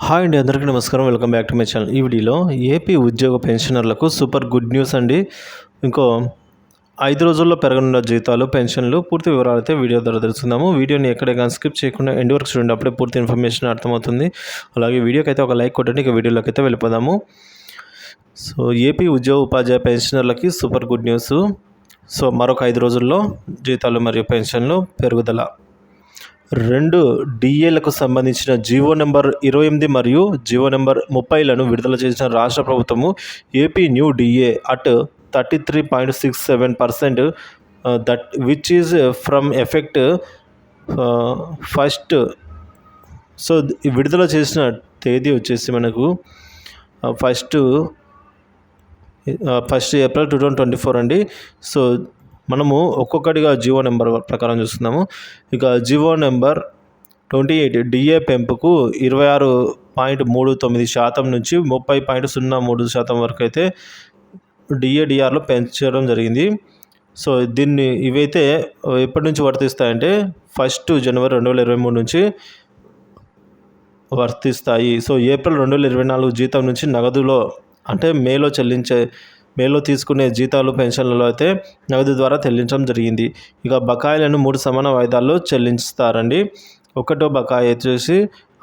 Hi అండి, అందరికీ నమస్కారం. Welcome back to my channel. ఈ వీడియోలో ఏపీ ఉద్యోగ పెన్షనర్లకు సూపర్ గుడ్ న్యూస్ అండి. ఇంకో 5 రోజుల్లో పెరగనున్న జీతాలు, పెన్షన్లు పూర్తి వివరాలు అయితే వీడియో ద్వారా తెలుసుకుందాము. వీడియోని ఎక్కడే స్కిప్ చేయకుండా ఎండ్ వరకు చూడండి, అప్పుడే పూర్తి ఇన్ఫర్మేషన్ అర్థమవుతుంది. అలాగే వీడియోకి అయితే ఒక లైక్ కొట్టండి. ఇక వీడియోలోకి అయితే వెళ్ళిపోదాము. సో ఏపీ ఉద్యోగ ఉపాధ్యాయ పెన్షనర్లకి సూపర్ గుడ్ న్యూస్. సో మరొక 5 రోజుల్లో జీతాలు మరియు పెన్షన్లు పెరుగుదల. 2 డిఏలకు సంబంధించిన జీవో నెంబర్ 28 మరియు జీవో నెంబర్ 30లను విడుదల చేసిన రాష్ట్ర ప్రభుత్వము AP new DA at 33.67% that which is from effect first. So విడుదల చేసిన తేదీ వచ్చేసి మనకు ఫస్ట్ ఏప్రిల్ 2024 అండి. సో మనము ఒక్కొక్కటిగా జీవో నెంబర్ ప్రకారం చూస్తున్నాము. ఇక జీవో నెంబర్ 28 డిఏ పెంపుకు 26.39% నుంచి 30.03% వరకు అయితే డిఆర్లో పెంచడం జరిగింది. సో ఇవైతే ఎప్పటి నుంచి వర్తిస్తాయంటే 1 జనవరి 2023 నుంచి వర్తిస్తాయి. సో ఏప్రిల్ 2024 జీతం నుంచి నగదులో అంటే మేలో తీసుకునే జీతాలు, పెన్షన్లలో అయితే నగదు ద్వారా చెల్లించడం జరిగింది. ఇక బకాయిలను 3 సమాన వాయిదాల్లో చెల్లిస్తారండి. ఒకటో బకాయి వచ్చేసి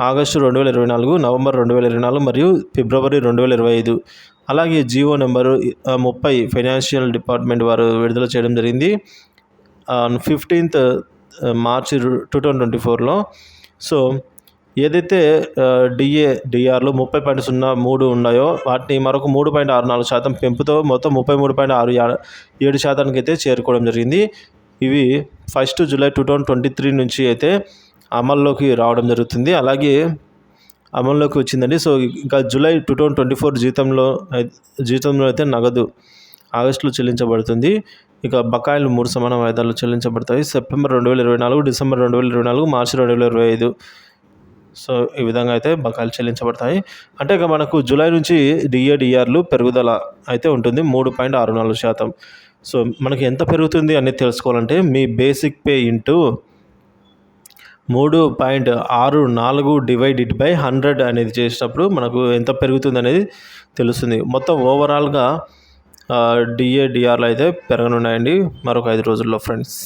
ఆగస్టు 2024, నవంబర్ 2024 మరియు ఫిబ్రవరి 2025. అలాగే జీవో నెంబరు 30 ఫైనాన్షియల్ డిపార్ట్మెంట్ వారు విడుదల చేయడం జరిగింది 15th మార్చి 2024లో. సో ఏదైతే డిఆర్లు 30.03 ఉన్నాయో వాటిని మరొక 3.64% పెంపుతో మొత్తం 33.67% అయితే చేరుకోవడం జరిగింది. ఇవి 1 జూలై 2023 నుంచి అయితే అమల్లోకి రావడం జరుగుతుంది. అలాగే అమల్లోకి వచ్చిందండి. సో ఇంకా జూలై 2024 జీతంలో అయితే నగదు ఆగస్టులో చెల్లించబడుతుంది. ఇక బకాయిలు 3 సమాన వాయిదాలు చెల్లించబడతాయి. సెప్టెంబర్ 2024, డిసెంబర్ 2024, మార్చి 2025. సో ఈ విధంగా అయితే బకాయిలు చెల్లించబడతాయి. అంటే ఇక మనకు జూలై నుంచి డిఆర్లు పెరుగుదల అయితే ఉంటుంది 3.64%. సో మనకి ఎంత పెరుగుతుంది అనేది తెలుసుకోవాలంటే మీ basic pay into 3.64 divided by 100 అనేది చేసినప్పుడు మనకు ఎంత పెరుగుతుంది అనేది తెలుస్తుంది. మొత్తం ఓవరాల్గా డిఆర్లు అయితే పెరగనున్నాయండి మరొక 5 రోజుల్లో ఫ్రెండ్స్.